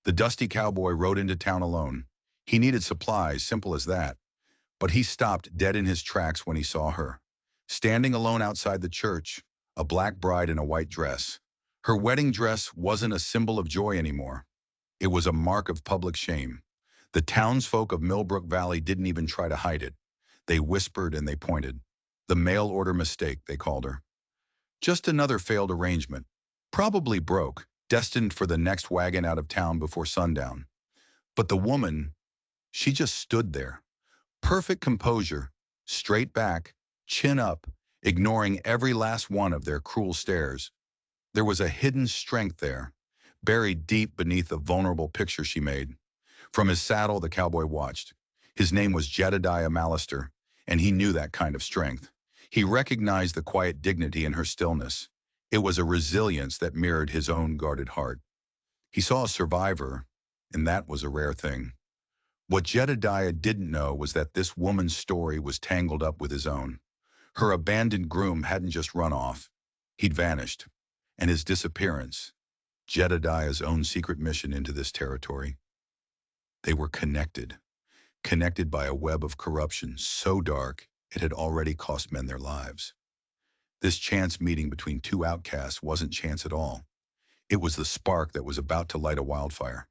The dusty cowboy rode into town alone. He needed supplies, simple as that. But he stopped dead in his tracks when he saw her. Standing alone outside the church, a black bride in a white dress. Her wedding dress wasn't a symbol of joy anymore. It was a mark of public shame. The townsfolk of Millbrook Valley didn't even try to hide it. They whispered and they pointed. The mail order mistake, they called her. Just another failed arrangement. Probably broke, destined for the next wagon out of town before sundown. But the woman, she just stood there. Perfect composure, straight back, chin up, ignoring every last one of their cruel stares. There was a hidden strength there, buried deep beneath the vulnerable picture she made. From his saddle, the cowboy watched. His name was Jedediah Mallister, and he knew that kind of strength. He recognized the quiet dignity in her stillness. It was a resilience that mirrored his own guarded heart. He saw a survivor, and that was a rare thing. What Jedediah didn't know was that this woman's story was tangled up with his own. Her abandoned groom hadn't just run off. He'd vanished. And his disappearance, Jedediah's own secret mission into this territory. They were connected by a web of corruption so dark it had already cost men their lives. This chance meeting between two outcasts wasn't chance at all. It was the spark that was about to light a wildfire,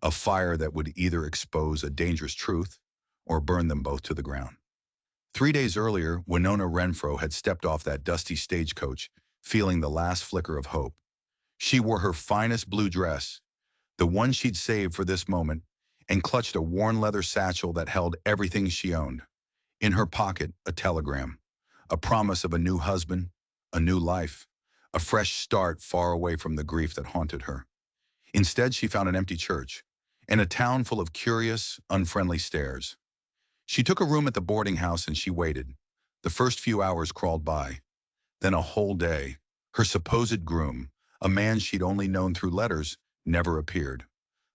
a fire that would either expose a dangerous truth or burn them both to the ground. 3 days earlier, Winona Renfro had stepped off that dusty stagecoach, feeling the last flicker of hope. She wore her finest blue dress, the one she'd saved for this moment, and clutched a worn leather satchel that held everything she owned. In her pocket, a telegram, a promise of a new husband, a new life, a fresh start far away from the grief that haunted her. Instead, she found an empty church, and a town full of curious, unfriendly stares. She took a room at the boarding house and she waited. The first few hours crawled by. Then a whole day. Her supposed groom, a man she'd only known through letters, never appeared.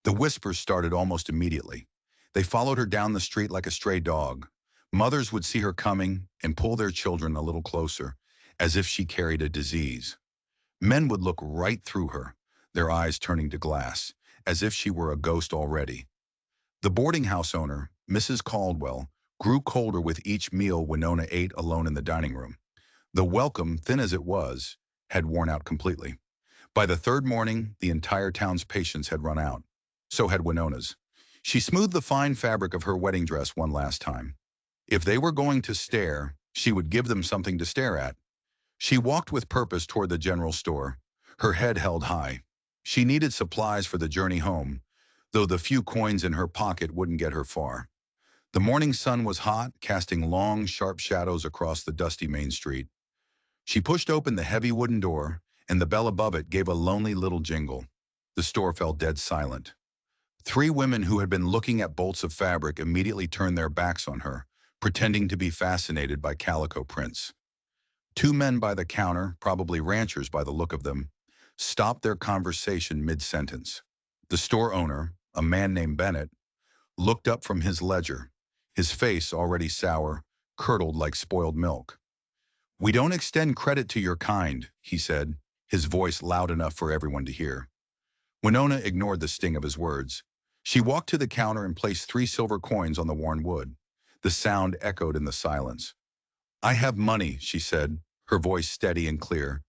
The whispers started almost immediately. They followed her down the street like a stray dog. Mothers would see her coming and pull their children a little closer, as if she carried a disease. Men would look right through her, their eyes turning to glass, as if she were a ghost already. The boarding house owner, Mrs. Caldwell, grew colder with each meal Winona ate alone in the dining room. The welcome, thin as it was, had worn out completely. By the third morning, the entire town's patience had run out. So had Winona's. She smoothed the fine fabric of her wedding dress one last time. If they were going to stare, she would give them something to stare at. She walked with purpose toward the general store, her head held high. She needed supplies for the journey home, though the few coins in her pocket wouldn't get her far. The morning sun was hot, casting long, sharp shadows across the dusty main street. She pushed open the heavy wooden door, and the bell above it gave a lonely little jingle. The store fell dead silent. 3 women who had been looking at bolts of fabric immediately turned their backs on her, pretending to be fascinated by calico prints. 2 men by the counter, probably ranchers by the look of them, stopped their conversation mid-sentence. The store owner, a man named Bennett, looked up from his ledger, his face already sour, curdled like spoiled milk. "We don't extend credit to your kind," he said, his voice loud enough for everyone to hear. Winona ignored the sting of his words. She walked to the counter and placed 3 silver coins on the worn wood. The sound echoed in the silence. "I have money," she said, her voice steady and clear.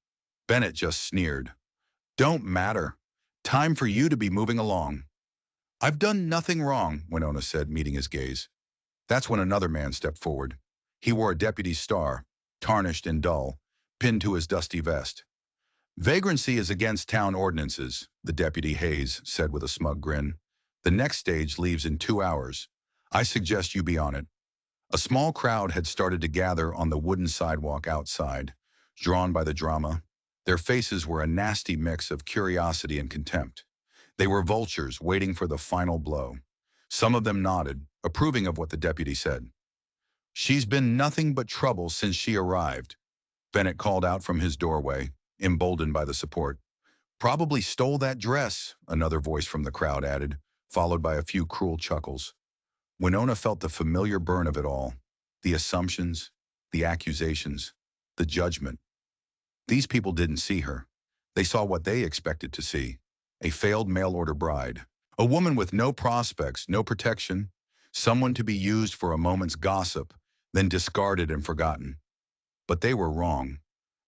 Bennett just sneered. "Don't matter. Time for you to be moving along." "I've done nothing wrong," Winona said, meeting his gaze. That's when another man stepped forward. He wore a deputy's star, tarnished and dull, pinned to his dusty vest. "Vagrancy is against town ordinances," the deputy Hayes said with a smug grin. "The next stage leaves in 2 hours. I suggest you be on it." A small crowd had started to gather on the wooden sidewalk outside, drawn by the drama. Their faces were a nasty mix of curiosity and contempt. They were vultures waiting for the final blow. Some of them nodded, approving of what the deputy said. "She's been nothing but trouble since she arrived," Bennett called out from his doorway, emboldened by the support. "Probably stole that dress," another voice from the crowd added, followed by a few cruel chuckles. Winona felt the familiar burn of it all, the assumptions, the accusations, the judgment. These people didn't see her. They saw what they expected to see, a failed mail-order bride, A woman with no prospects, no protection, someone to be used for a moment's gossip, then discarded and forgotten. But they were wrong.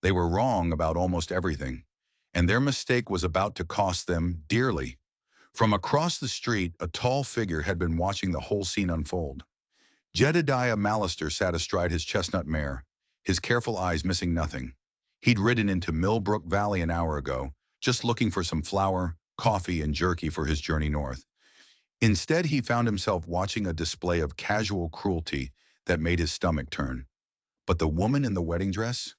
They were wrong about almost everything, and their mistake was about to cost them dearly. From across the street, a tall figure had been watching the whole scene unfold. Jedediah Mallister sat astride his chestnut mare, his careful eyes missing nothing. He'd ridden into Millbrook Valley an hour ago, just looking for some flour, coffee, and jerky for his journey north. Instead, he found himself watching a display of casual cruelty that made his stomach turn. But the woman in the wedding dress?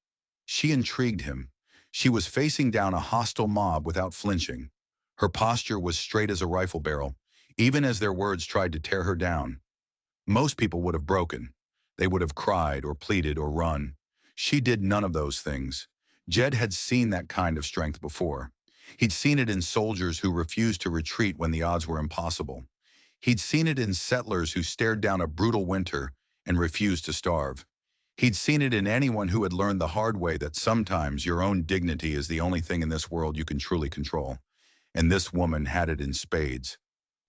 She intrigued him. She was facing down a hostile mob without flinching. Her posture was straight as a rifle barrel, even as their words tried to tear her down. Most people would have broken. They would have cried or pleaded or run. She did none of those things. Jed had seen that kind of strength before. He'd seen it in soldiers who refused to retreat when the odds were impossible. He'd seen it in settlers who stared down a brutal winter and refused to starve. He'd seen it in anyone who had learned the hard way that sometimes your own dignity is the only thing in this world you can truly control. And this woman had it in spades.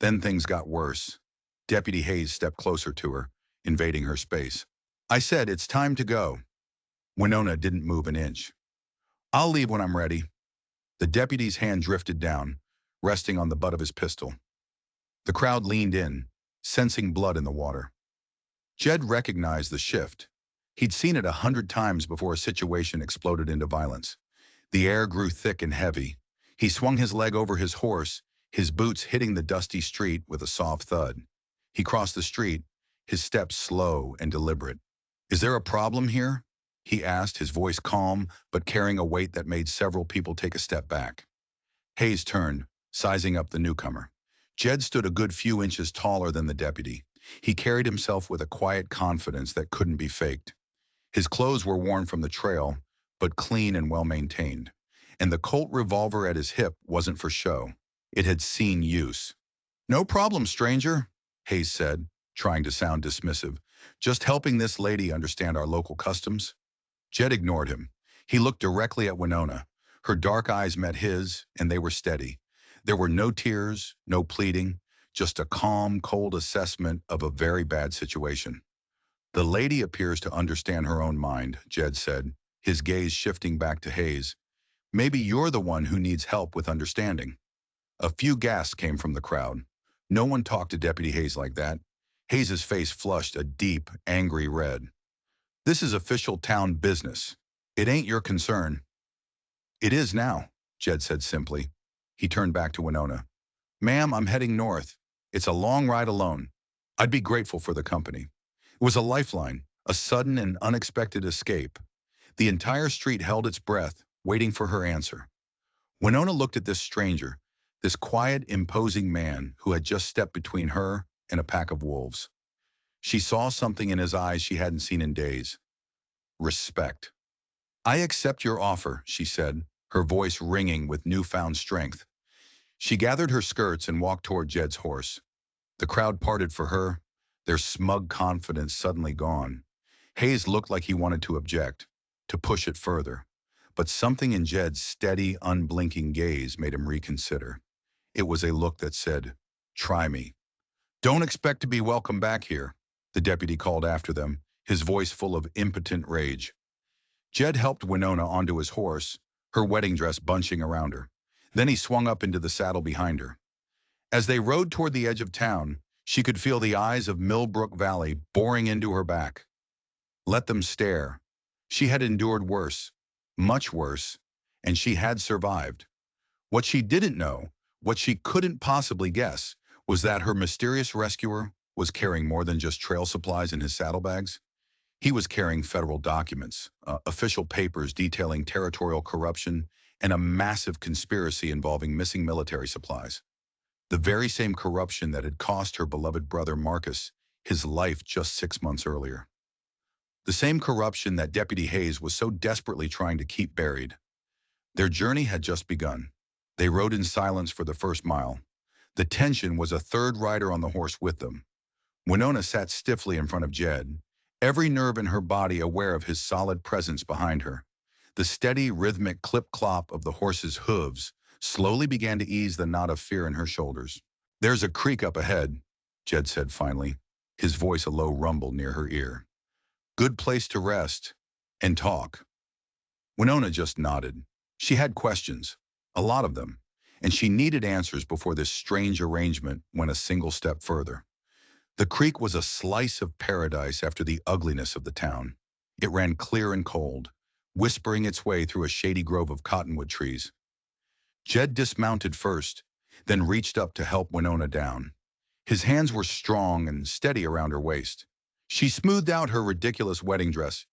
Then things got worse. Deputy Hayes stepped closer to her, invading her space. I said, it's time to go. Winona didn't move an inch. I'll leave when I'm ready. The deputy's hand drifted down, resting on the butt of his pistol. The crowd leaned in, sensing blood in the water. Jed recognized the shift. He'd seen it 100 times before a situation exploded into violence. The air grew thick and heavy. He swung his leg over his horse, his boots hitting the dusty street with a soft thud. He crossed the street, his steps slow and deliberate. Is there a problem here? He asked, his voice calm, but carrying a weight that made several people take a step back. Hayes turned, sizing up the newcomer. Jed stood a good few inches taller than the deputy. He carried himself with a quiet confidence that couldn't be faked. His clothes were worn from the trail, but clean and well-maintained. And the Colt revolver at his hip wasn't for show. It had seen use. No problem, stranger, Hayes said, trying to sound dismissive. Just helping this lady understand our local customs. Jed ignored him. He looked directly at Winona. Her dark eyes met his, and they were steady. There were no tears, no pleading, just a calm, cold assessment of a very bad situation. The lady appears to understand her own mind, Jed said, his gaze shifting back to Hayes. Maybe you're the one who needs help with understanding. A few gasps came from the crowd. No one talked to Deputy Hayes like that. Hayes's face flushed a deep, angry red. This is official town business. It ain't your concern. It is now, Jed said simply. He turned back to Winona. Ma'am, I'm heading north. It's a long ride alone. I'd be grateful for the company. It was a lifeline, a sudden and unexpected escape. The entire street held its breath, waiting for her answer. Winona looked at this stranger, this quiet, imposing man who had just stepped between her and a pack of wolves. She saw something in his eyes she hadn't seen in days. Respect. I accept your offer, she said, her voice ringing with newfound strength. She gathered her skirts and walked toward Jed's horse. The crowd parted for her, their smug confidence suddenly gone. Hayes looked like he wanted to object, to push it further. But something in Jed's steady, unblinking gaze made him reconsider. It was a look that said, try me. Don't expect to be welcome back here, the deputy called after them, his voice full of impotent rage. Jed helped Winona onto his horse, her wedding dress bunching around her. Then he swung up into the saddle behind her. As they rode toward the edge of town, she could feel the eyes of Millbrook Valley boring into her back. Let them stare. She had endured worse, much worse, and she had survived. What she didn't know, what she couldn't possibly guess, was that her mysterious rescuer was carrying more than just trail supplies in his saddlebags. He was carrying federal documents, official papers detailing territorial corruption, and a massive conspiracy involving missing military supplies. The very same corruption that had cost her beloved brother Marcus his life just 6 months earlier. The same corruption that Deputy Hayes was so desperately trying to keep buried. Their journey had just begun. They rode in silence for the first mile. The tension was a third rider on the horse with them. Winona sat stiffly in front of Jed, every nerve in her body aware of his solid presence behind her. The steady, rhythmic clip-clop of the horse's hooves slowly began to ease the knot of fear in her shoulders. There's a creek up ahead, Jed said finally, his voice a low rumble near her ear. Good place to rest and talk. Winona just nodded. She had questions, a lot of them, and she needed answers before this strange arrangement went a single step further. The creek was a slice of paradise after the ugliness of the town. It ran clear and cold, whispering its way through a shady grove of cottonwood trees. Jed dismounted first, then reached up to help Winona down. His hands were strong and steady around her waist. She smoothed out her ridiculous wedding dress,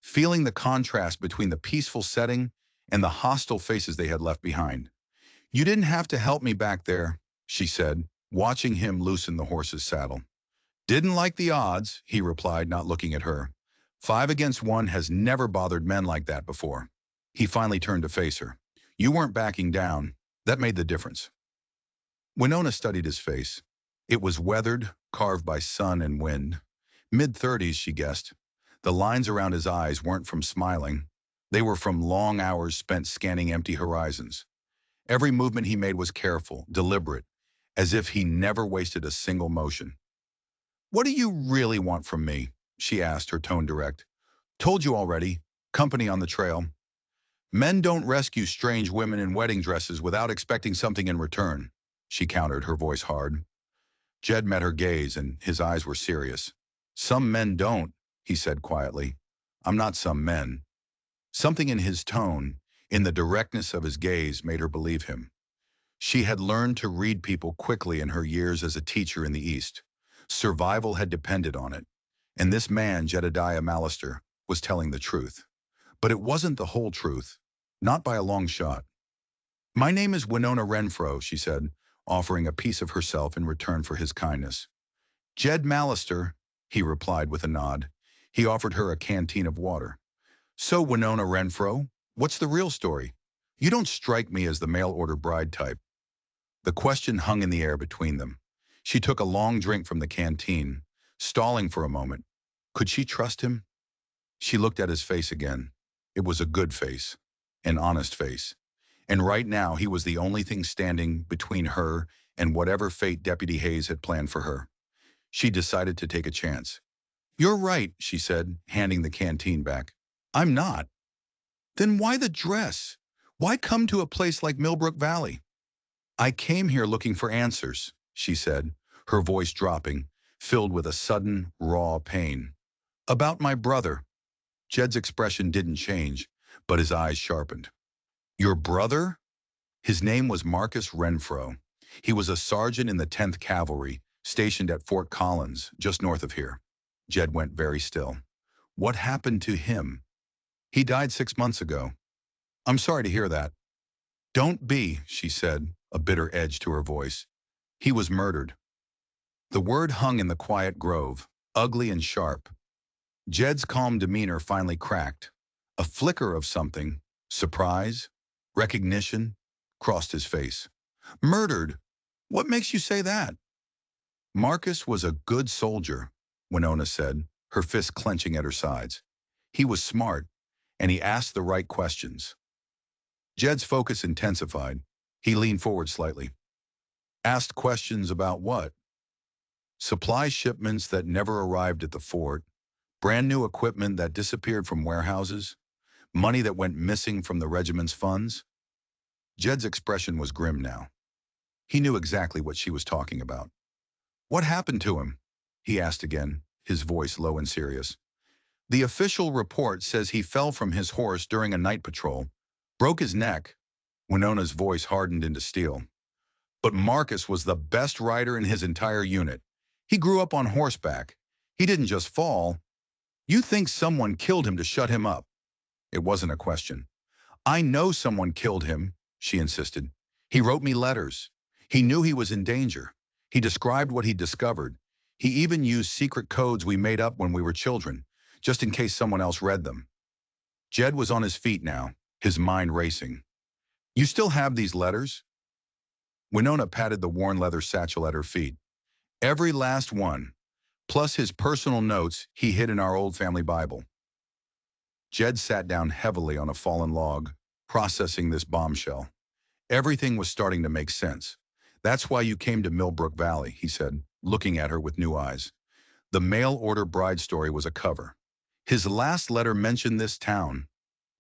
feeling the contrast between the peaceful setting and the hostile faces they had left behind. You didn't have to help me back there, she said, watching him loosen the horse's saddle. Didn't like the odds, he replied, not looking at her. 5 against 1 has never bothered men like that before. He finally turned to face her. You weren't backing down. That made the difference. Winona studied his face. It was weathered, carved by sun and wind. Mid-30s, she guessed. The lines around his eyes weren't from smiling. They were from long hours spent scanning empty horizons. Every movement he made was careful, deliberate, as if he never wasted a single motion. What do you really want from me? She asked, her tone direct. Told you already. Company on the trail. Men don't rescue strange women in wedding dresses without expecting something in return, she countered, her voice hard. Jed met her gaze, and his eyes were serious. Some men don't, he said quietly. I'm not some men. Something in his tone, in the directness of his gaze, made her believe him. She had learned to read people quickly in her years as a teacher in the East. Survival had depended on it, and this man, Jedediah Mallister, was telling the truth. But it wasn't the whole truth, not by a long shot. My name is Winona Renfro, she said, offering a piece of herself in return for his kindness. Jed Mallister, he replied with a nod. He offered her a canteen of water. So, Winona Renfro, what's the real story? You don't strike me as the mail-order bride type. The question hung in the air between them. She took a long drink from the canteen, stalling for a moment. Could she trust him? She looked at his face again. It was a good face, an honest face. And right now, he was the only thing standing between her and whatever fate Deputy Hayes had planned for her. She decided to take a chance. You're right, she said, handing the canteen back. I'm not. Then why the dress? Why come to a place like Millbrook Valley? I came here looking for answers, she said, her voice dropping, filled with a sudden, raw pain. About my brother. Jed's expression didn't change, but his eyes sharpened. Your brother? His name was Marcus Renfro. He was a sergeant in the 10th Cavalry, stationed at Fort Collins, just north of here. Jed went very still. What happened to him? He died 6 months ago. I'm sorry to hear that. Don't be, she said, a bitter edge to her voice. He was murdered. The word hung in the quiet grove, ugly and sharp. Jed's calm demeanor finally cracked. A flicker of something, surprise, recognition, crossed his face. Murdered? What makes you say that? Marcus was a good soldier, Winona said, her fists clenching at her sides. He was smart, and he asked the right questions. Jed's focus intensified. He leaned forward slightly. Asked questions about what? Supply shipments that never arrived at the fort, brand new equipment that disappeared from warehouses, money that went missing from the regiment's funds. Jed's expression was grim now. He knew exactly what she was talking about. What happened to him? He asked again, his voice low and serious. The official report says he fell from his horse during a night patrol, broke his neck. Winona's voice hardened into steel. But Marcus was the best rider in his entire unit. He grew up on horseback. He didn't just fall. You think someone killed him to shut him up? It wasn't a question. I know someone killed him, she insisted. He wrote me letters. He knew he was in danger. He described what he discovered. He even used secret codes we made up when we were children, just in case someone else read them. Jed was on his feet now, his mind racing. You still have these letters? Winona patted the worn leather satchel at her feet. Every last one, plus his personal notes he hid in our old family Bible. Jed sat down heavily on a fallen log, processing this bombshell. Everything was starting to make sense. That's why you came to Millbrook Valley, he said, looking at her with new eyes. The mail-order bride story was a cover. His last letter mentioned this town.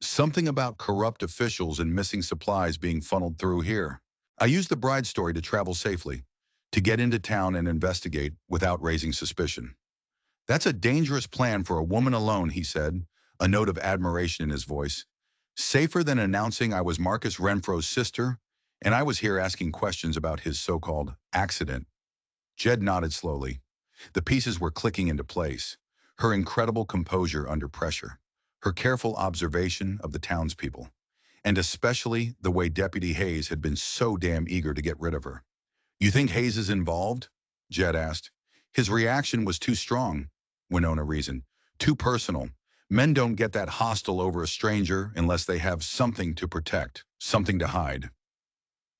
Something about corrupt officials and missing supplies being funneled through here. I used the bride story to travel safely, to get into town and investigate without raising suspicion. That's a dangerous plan for a woman alone, he said, a note of admiration in his voice. Safer than announcing I was Marcus Renfro's sister, and I was here asking questions about his so-called accident. Jed nodded slowly. The pieces were clicking into place. Her incredible composure under pressure. Her careful observation of the townspeople. And especially the way Deputy Hayes had been so damn eager to get rid of her. You think Hayes is involved? Jed asked. His reaction was too strong, Winona reasoned. Too personal. Men don't get that hostile over a stranger unless they have something to protect, something to hide.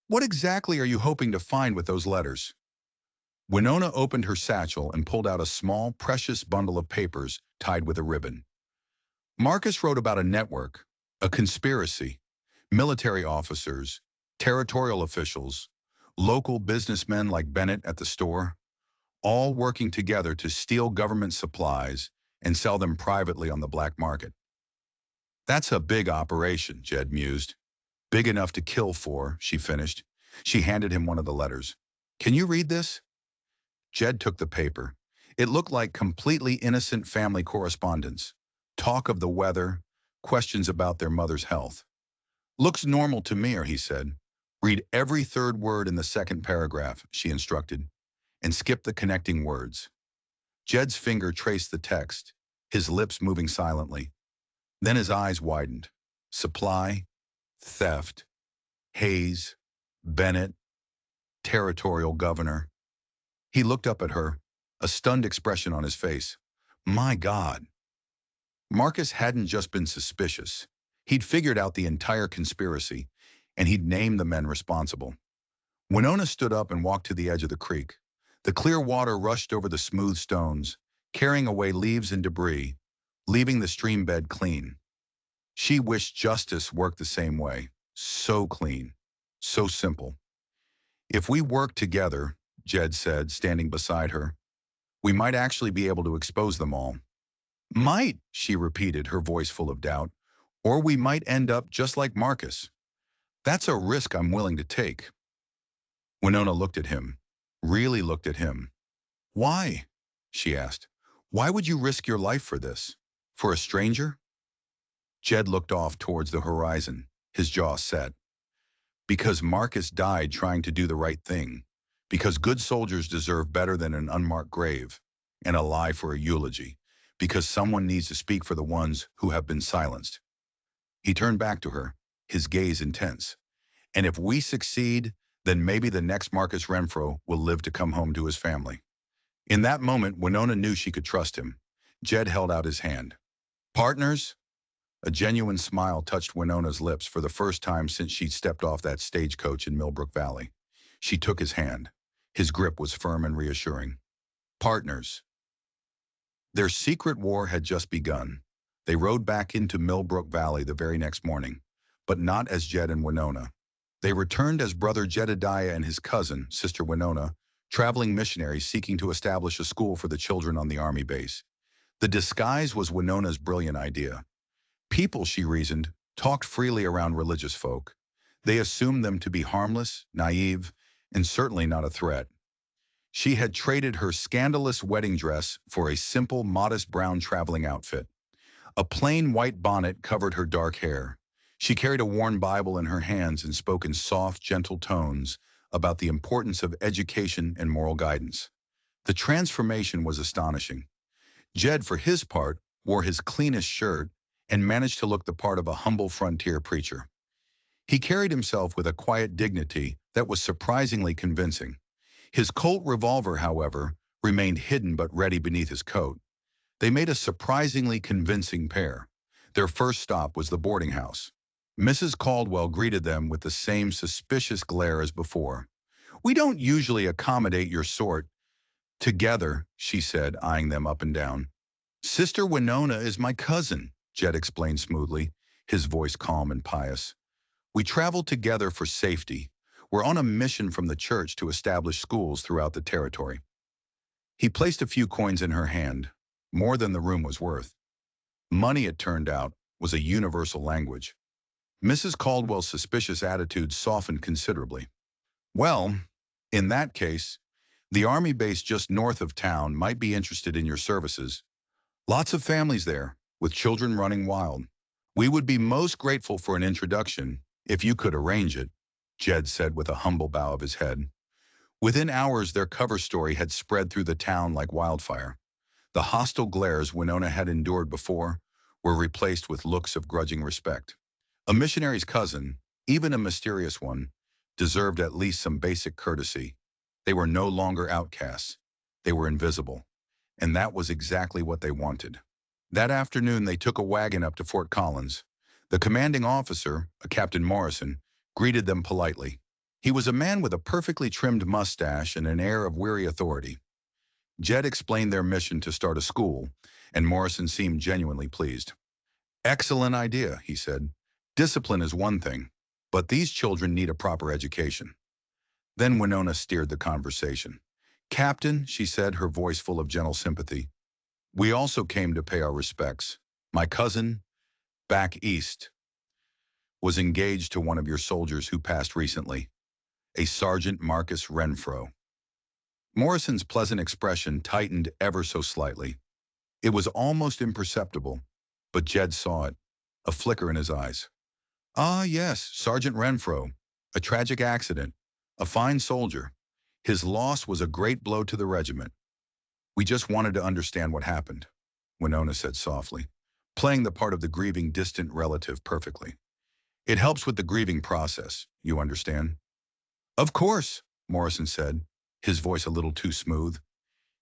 What exactly are you hoping to find with those letters? Winona opened her satchel and pulled out a small, precious bundle of papers tied with a ribbon. Marcus wrote about a network, a conspiracy, military officers, territorial officials, local businessmen like Bennett at the store, all working together to steal government supplies and sell them privately on the black market. That's a big operation, Jed mused. Big enough to kill for, she finished. She handed him one of the letters. Can you read this? Jed took the paper. It looked like completely innocent family correspondence. Talk of the weather, questions about their mother's health. Looks normal to me, he said. Read every third word in the second paragraph, she instructed, and skip the connecting words. Jed's finger traced the text, his lips moving silently. Then his eyes widened. Supply, theft, Hayes, Bennett, territorial governor. He looked up at her, a stunned expression on his face. My God. Marcus hadn't just been suspicious. He'd figured out the entire conspiracy, and he'd named the men responsible. Winona stood up and walked to the edge of the creek. The clear water rushed over the smooth stones, carrying away leaves and debris, leaving the stream bed clean. She wished justice worked the same way. So clean, so simple. If we work together, Jed said, standing beside her, we might actually be able to expose them all. Might, she repeated, her voice full of doubt. Or we might end up just like Marcus. That's a risk I'm willing to take. Winona looked at him, really looked at him. Why? She asked. Why would you risk your life for this? For a stranger? Jed looked off towards the horizon, his jaw set. Because Marcus died trying to do the right thing. Because good soldiers deserve better than an unmarked grave, and a lie for a eulogy. Because someone needs to speak for the ones who have been silenced. He turned back to her, his gaze intense. And if we succeed, then maybe the next Marcus Renfro will live to come home to his family. In that moment, Winona knew she could trust him. Jed held out his hand. Partners? A genuine smile touched Winona's lips for the first time since she'd stepped off that stagecoach in Millbrook Valley. She took his hand. His grip was firm and reassuring. Partners. Their secret war had just begun. They rode back into Millbrook Valley the very next morning, but not as Jed and Winona. They returned as brother Jedediah and his cousin, sister Winona, traveling missionaries seeking to establish a school for the children on the army base. The disguise was Winona's brilliant idea. People, she reasoned, talked freely around religious folk. They assumed them to be harmless, naive, and certainly not a threat. She had traded her scandalous wedding dress for a simple, modest brown traveling outfit. A plain white bonnet covered her dark hair. She carried a worn Bible in her hands and spoke in soft, gentle tones about the importance of education and moral guidance. The transformation was astonishing. Jed, for his part, wore his cleanest shirt and managed to look the part of a humble frontier preacher. He carried himself with a quiet dignity that was surprisingly convincing. His Colt revolver, however, remained hidden but ready beneath his coat. They made a surprisingly convincing pair. Their first stop was the boarding house. Mrs. Caldwell greeted them with the same suspicious glare as before. We don't usually accommodate your sort. Together, she said, eyeing them up and down. Sister Winona is my cousin, Jed explained smoothly, his voice calm and pious. We travel together for safety. We're on a mission from the church to establish schools throughout the territory. He placed a few coins in her hand, more than the room was worth. Money, it turned out, was a universal language. Mrs. Caldwell's suspicious attitude softened considerably. Well, in that case, the army base just north of town might be interested in your services. Lots of families there, with children running wild. We would be most grateful for an introduction, if you could arrange it, Jed said with a humble bow of his head. Within hours, their cover story had spread through the town like wildfire. The hostile glares Winona had endured before were replaced with looks of grudging respect. A missionary's cousin, even a mysterious one, deserved at least some basic courtesy. They were no longer outcasts. They were invisible. And that was exactly what they wanted. That afternoon, they took a wagon up to Fort Collins. The commanding officer, a Captain Morrison, greeted them politely. He was a man with a perfectly trimmed mustache and an air of weary authority. Jed explained their mission to start a school, and Morrison seemed genuinely pleased. "Excellent idea," he said. "Discipline is one thing, but these children need a proper education." Then Winona steered the conversation. "Captain," she said, her voice full of gentle sympathy, "we also came to pay our respects. My cousin, back east, was engaged to one of your soldiers who passed recently, a Sergeant Marcus Renfro." Morrison's pleasant expression tightened ever so slightly. It was almost imperceptible, but Jed saw it, a flicker in his eyes. "Ah, yes, Sergeant Renfro. A tragic accident. A fine soldier. His loss was a great blow to the regiment. We just wanted to understand what happened," Winona said softly, playing the part of the grieving distant relative perfectly. "It helps with the grieving process, you understand?" "Of course," Morrison said, his voice a little too smooth.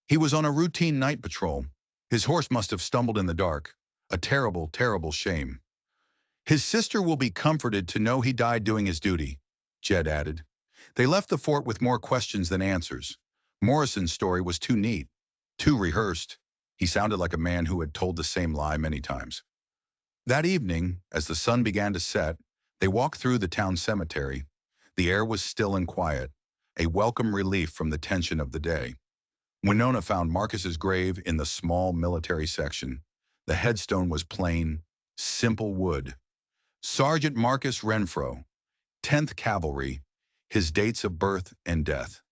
"He was on a routine night patrol. His horse must have stumbled in the dark. A terrible, terrible shame. His sister will be comforted to know he died doing his duty," Jed added. They left the fort with more questions than answers. Morrison's story was too neat, too rehearsed. He sounded like a man who had told the same lie many times. That evening, as the sun began to set, they walked through the town cemetery. The air was still and quiet, a welcome relief from the tension of the day. Winona found Marcus's grave in the small military section. The headstone was plain, simple wood. Sergeant Marcus Renfro, 10th Cavalry, his dates of birth and death.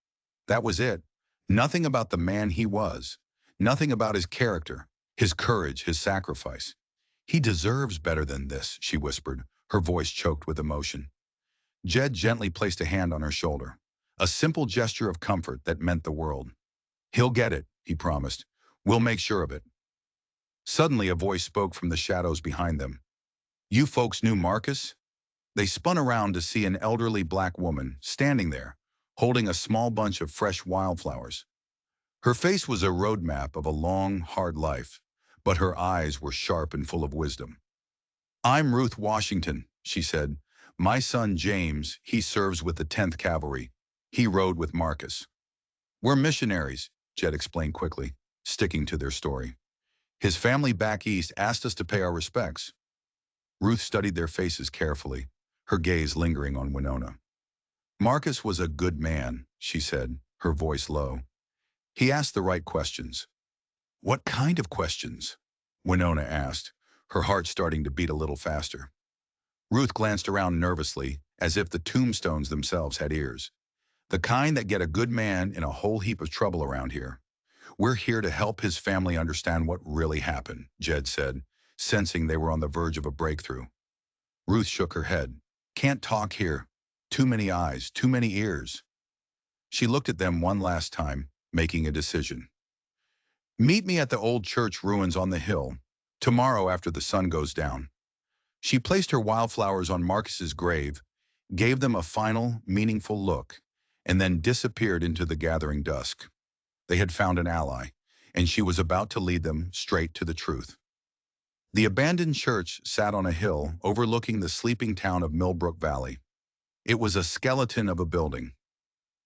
That was it. Nothing about the man he was. Nothing about his character, his courage, his sacrifice. "He deserves better than this," she whispered, her voice choked with emotion. Jed gently placed a hand on her shoulder, a simple gesture of comfort that meant the world. "He'll get it," he promised. "We'll make sure of it." Suddenly a voice spoke from the shadows behind them. "You folks knew Marcus?" They spun around to see an elderly black woman standing there, holding a small bunch of fresh wildflowers. Her face was a roadmap of a long, hard life, but her eyes were sharp and full of wisdom. "I'm Ruth Washington," she said. "My son James, he serves with the 10th Cavalry. He rode with Marcus." "We're missionaries," Jed explained quickly, sticking to their story. "His family back east asked us to pay our respects." Ruth studied their faces carefully, her gaze lingering on Winona. "Marcus was a good man," she said, her voice low. "He asked the right questions." "What kind of questions?" Winona asked, her heart starting to beat a little faster. Ruth glanced around nervously, as if the tombstones themselves had ears. "The kind that get a good man in a whole heap of trouble around here. We're here to help his family understand what really happened," Jed said, sensing they were on the verge of a breakthrough. Ruth shook her head. "Can't talk here. Too many eyes, too many ears." She looked at them one last time, making a decision. "Meet me at the old church ruins on the hill, tomorrow after the sun goes down." She placed her wildflowers on Marcus's grave, gave them a final, meaningful look, and then disappeared into the gathering dusk. They had found an ally, and she was about to lead them straight to the truth. The abandoned church sat on a hill overlooking the sleeping town of Millbrook Valley. It was a skeleton of a building.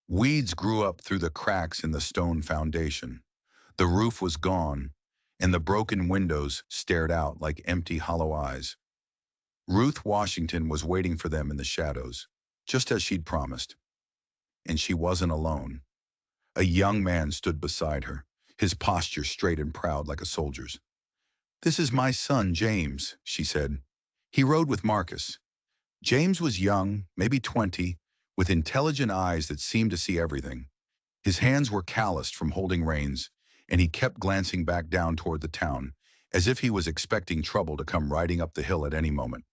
Weeds grew up through the cracks in the stone foundation. The roof was gone, and the broken windows stared out like empty, hollow eyes. Ruth Washington was waiting for them in the shadows, just as she'd promised. and she wasn't alone. A young man stood beside her, his posture straight and proud like a soldier's. "This is my son, James," she said. "He rode with Marcus." James was young, maybe 20, with intelligent eyes that seemed to see everything. His hands were calloused from holding reins, and he kept glancing back down toward the town, as if he was expecting trouble to come riding up the hill at any moment.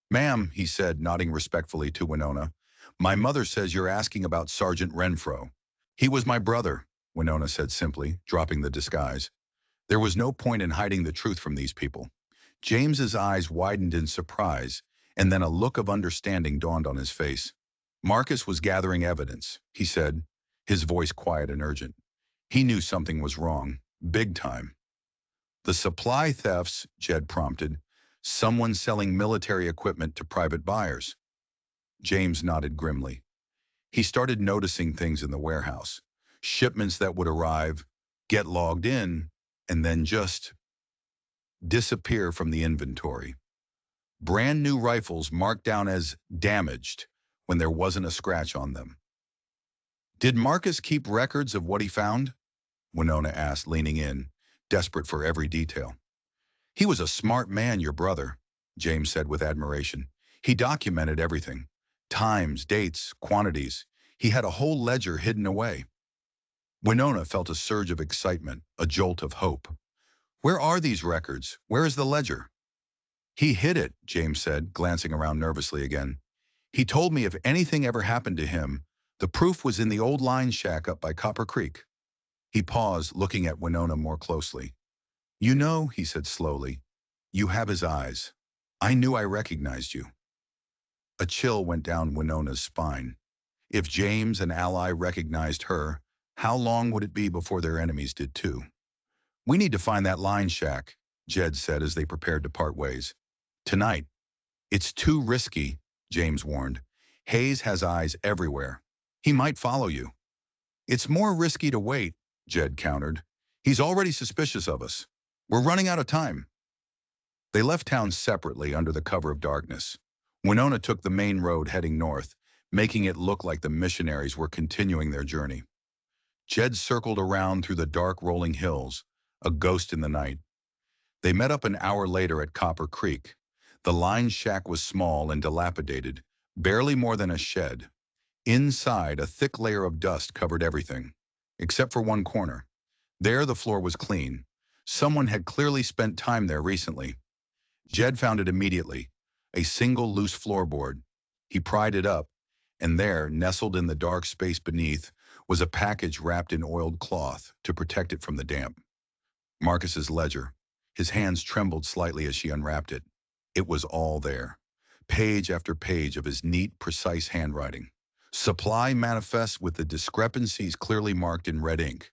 "Ma'am," he said, nodding respectfully to Winona, "my mother says you're asking about Sergeant Renfro." "He was my brother," Winona said simply, dropping the disguise. There was no point in hiding the truth from these people. James's eyes widened in surprise, and then a look of understanding dawned on his face. "Marcus was gathering evidence," he said, his voice quiet and urgent. He knew something was wrong, big time. "The supply thefts," Jed prompted. "Someone selling military equipment to private buyers." James nodded grimly. He started noticing things in the warehouse. Shipments that would arrive, get logged in, and then just disappear from the inventory. Brand new rifles marked down as damaged when there wasn't a scratch on them. "Did Marcus keep records of what he found?" Winona asked, leaning in, desperate for every detail. "He was a smart man, your brother," James said with admiration. "He documented everything. Times, dates, quantities. He had a whole ledger hidden away." Winona felt a surge of excitement, a jolt of hope. "Where are these records? Where is the ledger?" "He hid it," James said, glancing around nervously again. "He told me if anything ever happened to him, the proof was in the old line shack up by Copper Creek." He paused, looking at Winona more closely. "You know," he said slowly, "you have his eyes. I knew I recognized you." A chill went down Winona's spine. If James, an ally, recognized her, how long would it be before their enemies did too? "We need to find that line shack," Jed said as they prepared to part ways. "Tonight." "It's too risky," James warned. "Hayes has eyes everywhere. He might follow you." "It's more risky to wait," Jed countered. "He's already suspicious of us. We're running out of time." They left town separately under the cover of darkness. Winona took the main road heading north, making it look like the missionaries were continuing their journey. Jed circled around through the dark rolling hills, a ghost in the night. They met up an hour later at Copper Creek. The line shack was small and dilapidated, barely more than a shed. Inside, a thick layer of dust covered everything, except for one corner. There, the floor was clean. Someone had clearly spent time there recently. Jed found it immediately, a single loose floorboard. He pried it up, and there, nestled in the dark space beneath, was a package wrapped in oiled cloth to protect it from the damp. Marcus's ledger. His hands trembled slightly as she unwrapped it. It was all there. Page after page of his neat, precise handwriting. Supply manifests with the discrepancies clearly marked in red ink.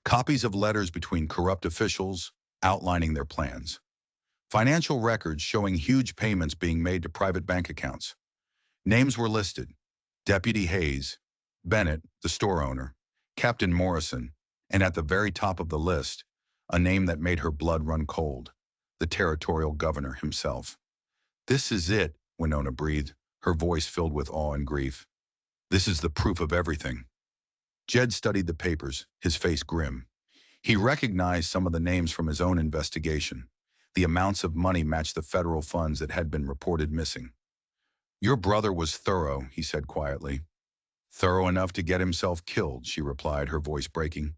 Copies of letters between corrupt officials outlining their plans. Financial records showing huge payments being made to private bank accounts. Names were listed: Deputy Hayes, Bennett, the store owner, Captain Morrison, and at the very top of the list, a name that made her blood run cold: the territorial governor himself. "This is it," Winona breathed, her voice filled with awe and grief. "This is the proof of everything." Jed studied the papers, his face grim. He recognized some of the names from his own investigation. The amounts of money matched the federal funds that had been reported missing. "Your brother was thorough," he said quietly. "Thorough enough to get himself killed," she replied, her voice breaking.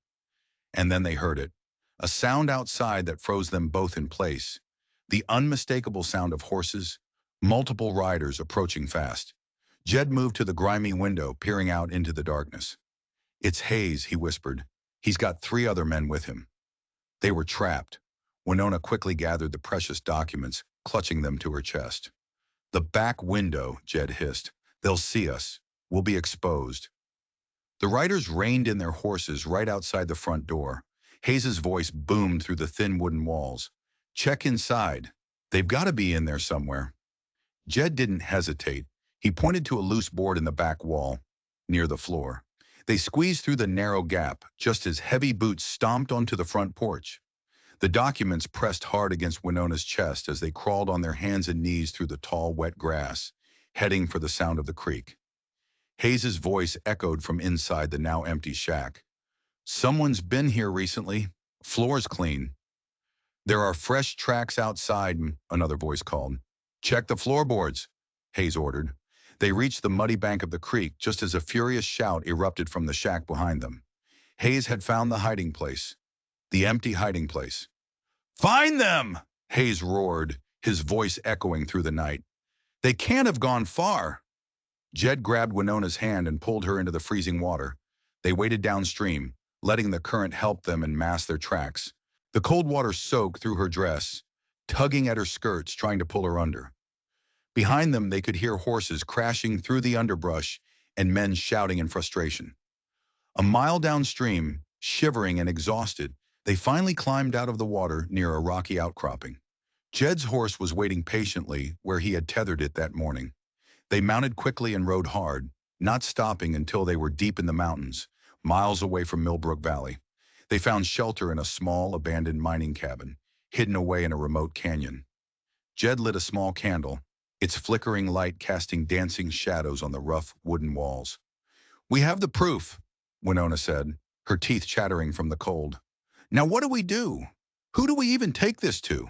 And then they heard it. A sound outside that froze them both in place. The unmistakable sound of horses, multiple riders approaching fast. Jed moved to the grimy window, peering out into the darkness. "It's Hayes," he whispered. "He's got 3 other men with him." They were trapped. Winona quickly gathered the precious documents, clutching them to her chest. "The back window," Jed hissed. "They'll see us. We'll be exposed." The riders reined in their horses right outside the front door. Hayes's voice boomed through the thin wooden walls. "Check inside. They've got to be in there somewhere." Jed didn't hesitate. He pointed to a loose board in the back wall, near the floor. They squeezed through the narrow gap, just as heavy boots stomped onto the front porch. The documents pressed hard against Winona's chest as they crawled on their hands and knees through the tall, wet grass, heading for the sound of the creek. Hayes's voice echoed from inside the now empty shack. Someone's been here recently. Floor's clean. There are fresh tracks outside, another voice called. Check the floorboards, Hayes ordered. They reached the muddy bank of the creek just as a furious shout erupted from the shack behind them. Hayes had found the hiding place. The empty hiding place. Find them! Hayes roared, his voice echoing through the night. They can't have gone far. Jed grabbed Winona's hand and pulled her into the freezing water. They waded downstream, letting the current help them and mask their tracks. The cold water soaked through her dress, tugging at her skirts, trying to pull her under. Behind them, they could hear horses crashing through the underbrush and men shouting in frustration. A mile downstream, shivering and exhausted, they finally climbed out of the water near a rocky outcropping. Jed's horse was waiting patiently where he had tethered it that morning. They mounted quickly and rode hard, not stopping until they were deep in the mountains, miles away from Millbrook Valley. They found shelter in a small, abandoned mining cabin, hidden away in a remote canyon. Jed lit a small candle, its flickering light casting dancing shadows on the rough wooden walls. We have the proof, Winona said, her teeth chattering from the cold. Now what do we do? Who do we even take this to?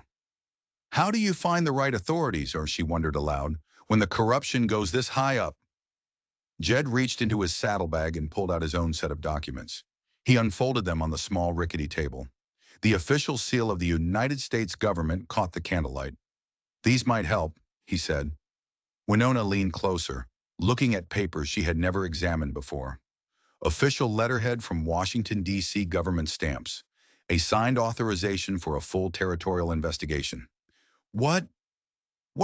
How do you find the right authorities, or she wondered aloud, when the corruption goes this high up? Jed reached into his saddlebag and pulled out his own set of documents. He unfolded them on the small rickety table. The official seal of the United States government caught the candlelight. These might help, he said. Winona leaned closer, looking at papers she had never examined before. Official letterhead from Washington, D.C. government stamps. A signed authorization for a full territorial investigation. What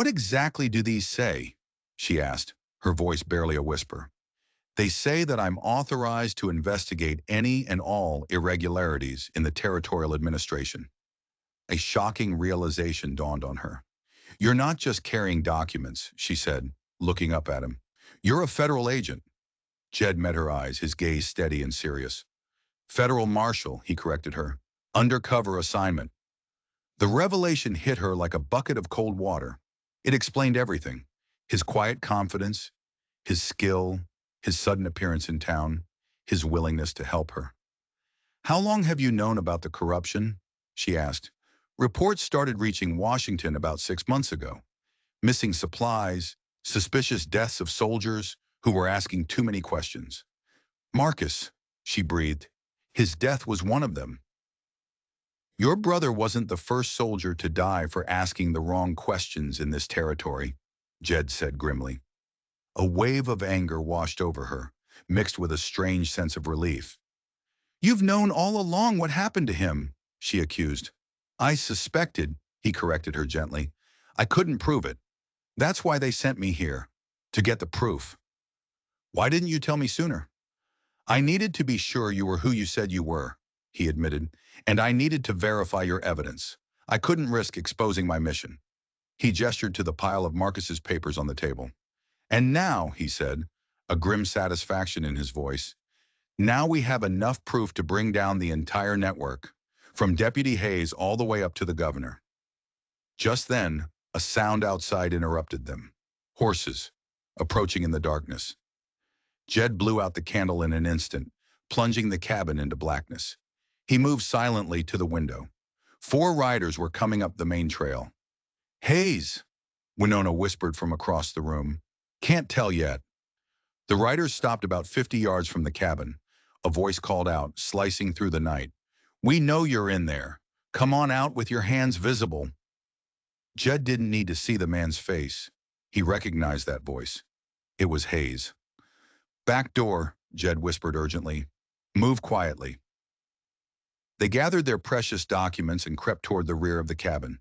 exactly do these say? She asked, her voice barely a whisper. They say that I'm authorized to investigate any and all irregularities in the territorial administration. A shocking realization dawned on her. You're not just carrying documents, she said, looking up at him. You're a federal agent. Jed met her eyes, his gaze steady and serious. Federal marshal, he corrected her. Undercover assignment. The revelation hit her like a bucket of cold water. It explained everything. His quiet confidence, his skill, his sudden appearance in town, his willingness to help her. How long have you known about the corruption? She asked. Reports started reaching Washington about 6 months ago. Missing supplies, suspicious deaths of soldiers who were asking too many questions. Marcus, she breathed. His death was one of them. Your brother wasn't the first soldier to die for asking the wrong questions in this territory, Jed said grimly. A wave of anger washed over her, mixed with a strange sense of relief. You've known all along what happened to him, she accused. I suspected, he corrected her gently. I couldn't prove it. That's why they sent me here, to get the proof. Why didn't you tell me sooner? I needed to be sure you were who you said you were, he admitted, and I needed to verify your evidence. I couldn't risk exposing my mission. He gestured to the pile of Marcus's papers on the table. And now, he said, a grim satisfaction in his voice, now we have enough proof to bring down the entire network, from Deputy Hayes all the way up to the governor. Just then, a sound outside interrupted them. Horses, approaching in the darkness. Jed blew out the candle in an instant, plunging the cabin into blackness. He moved silently to the window. 4 riders were coming up the main trail. Hayes, Winona whispered from across the room. Can't tell yet. The riders stopped about 50 yards from the cabin. A voice called out, slicing through the night. We know you're in there. Come on out with your hands visible. Jed didn't need to see the man's face. He recognized that voice. It was Hayes. Back door, Jed whispered urgently. Move quietly. They gathered their precious documents and crept toward the rear of the cabin.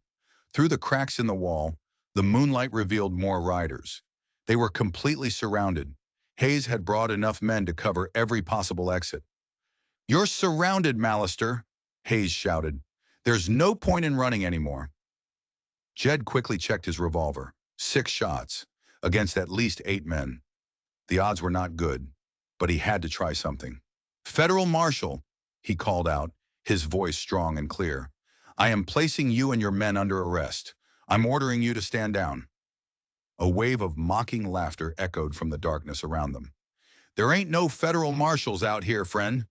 Through the cracks in the wall, the moonlight revealed more riders. They were completely surrounded. Hayes had brought enough men to cover every possible exit. You're surrounded, Mallister, Hayes shouted. There's no point in running anymore. Jed quickly checked his revolver. 6 shots, against at least 8 men. The odds were not good, but he had to try something. Federal Marshal, he called out, his voice strong and clear. I am placing you and your men under arrest. I'm ordering you to stand down. A wave of mocking laughter echoed from the darkness around them. There ain't no federal marshals out here, friend,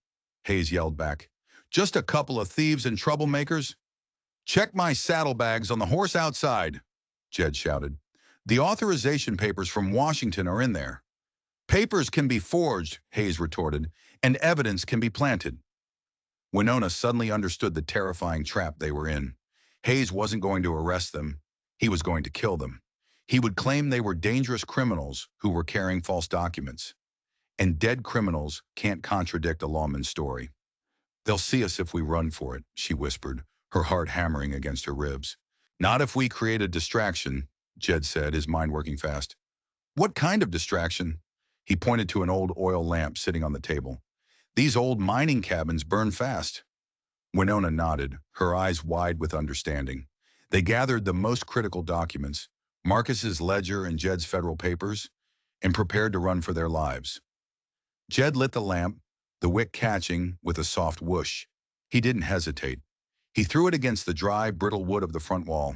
Hayes yelled back. Just a couple of thieves and troublemakers. Check my saddlebags on the horse outside, Jed shouted. The authorization papers from Washington are in there. Papers can be forged, Hayes retorted, and evidence can be planted. Winona suddenly understood the terrifying trap they were in. Hayes wasn't going to arrest them. He was going to kill them. He would claim they were dangerous criminals who were carrying false documents. And dead criminals can't contradict a lawman's story. They'll see us if we run for it, she whispered, her heart hammering against her ribs. Not if we create a distraction, Jed said, his mind working fast. What kind of distraction? He pointed to an old oil lamp sitting on the table. These old mining cabins burn fast. Winona nodded, her eyes wide with understanding. They gathered the most critical documents, Marcus's ledger and Jed's federal papers, and prepared to run for their lives. Jed lit the lamp, the wick catching with a soft whoosh. He didn't hesitate. He threw it against the dry, brittle wood of the front wall.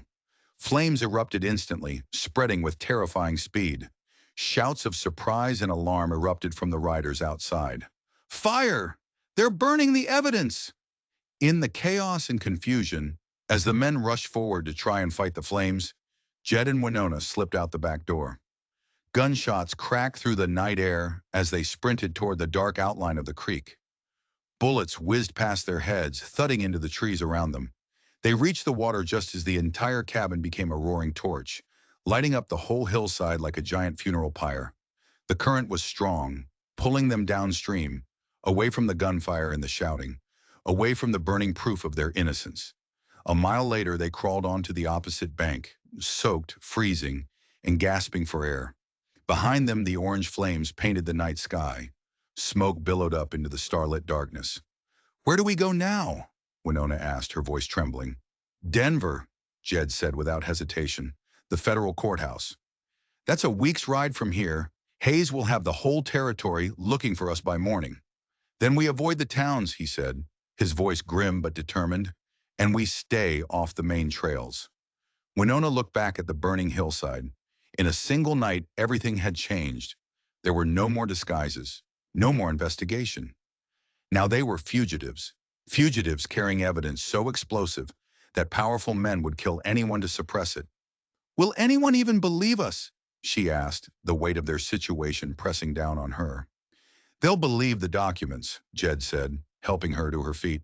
Flames erupted instantly, spreading with terrifying speed. Shouts of surprise and alarm erupted from the riders outside. Fire! They're burning the evidence! In the chaos and confusion, as the men rushed forward to try and fight the flames, Jed and Winona slipped out the back door. Gunshots cracked through the night air as they sprinted toward the dark outline of the creek. Bullets whizzed past their heads, thudding into the trees around them. They reached the water just as the entire cabin became a roaring torch, lighting up the whole hillside like a giant funeral pyre. The current was strong, pulling them downstream, away from the gunfire and the shouting, away from the burning proof of their innocence. A mile later, they crawled onto the opposite bank, soaked, freezing, and gasping for air. Behind them, the orange flames painted the night sky. Smoke billowed up into the starlit darkness. Where do we go now? Winona asked, her voice trembling. Denver, Jed said without hesitation. The federal courthouse. That's a week's ride from here. Hayes will have the whole territory looking for us by morning. Then we avoid the towns, he said, his voice grim but determined, and we stay off the main trails. Winona looked back at the burning hillside. In a single night, everything had changed. There were no more disguises, no more investigation. Now they were fugitives, fugitives carrying evidence so explosive that powerful men would kill anyone to suppress it. Will anyone even believe us? She asked, the weight of their situation pressing down on her. They'll believe the documents, Jed said, helping her to her feet.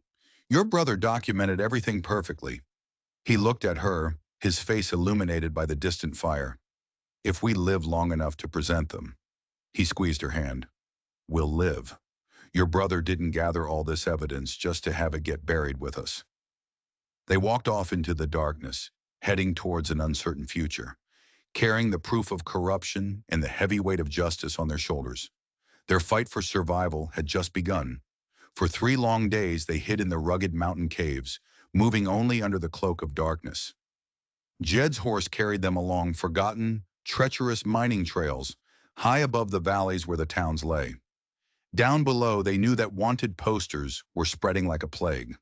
Your brother documented everything perfectly. He looked at her, his face illuminated by the distant fire. If we live long enough to present them. He squeezed her hand. We'll live. Your brother didn't gather all this evidence just to have it get buried with us. They walked off into the darkness, heading towards an uncertain future, carrying the proof of corruption and the heavy weight of justice on their shoulders. Their fight for survival had just begun. For 3 long days, they hid in the rugged mountain caves, moving only under the cloak of darkness. Jed's horse carried them along forgotten, treacherous mining trails, high above the valleys where the towns lay. Down below, they knew that wanted posters were spreading like a plague.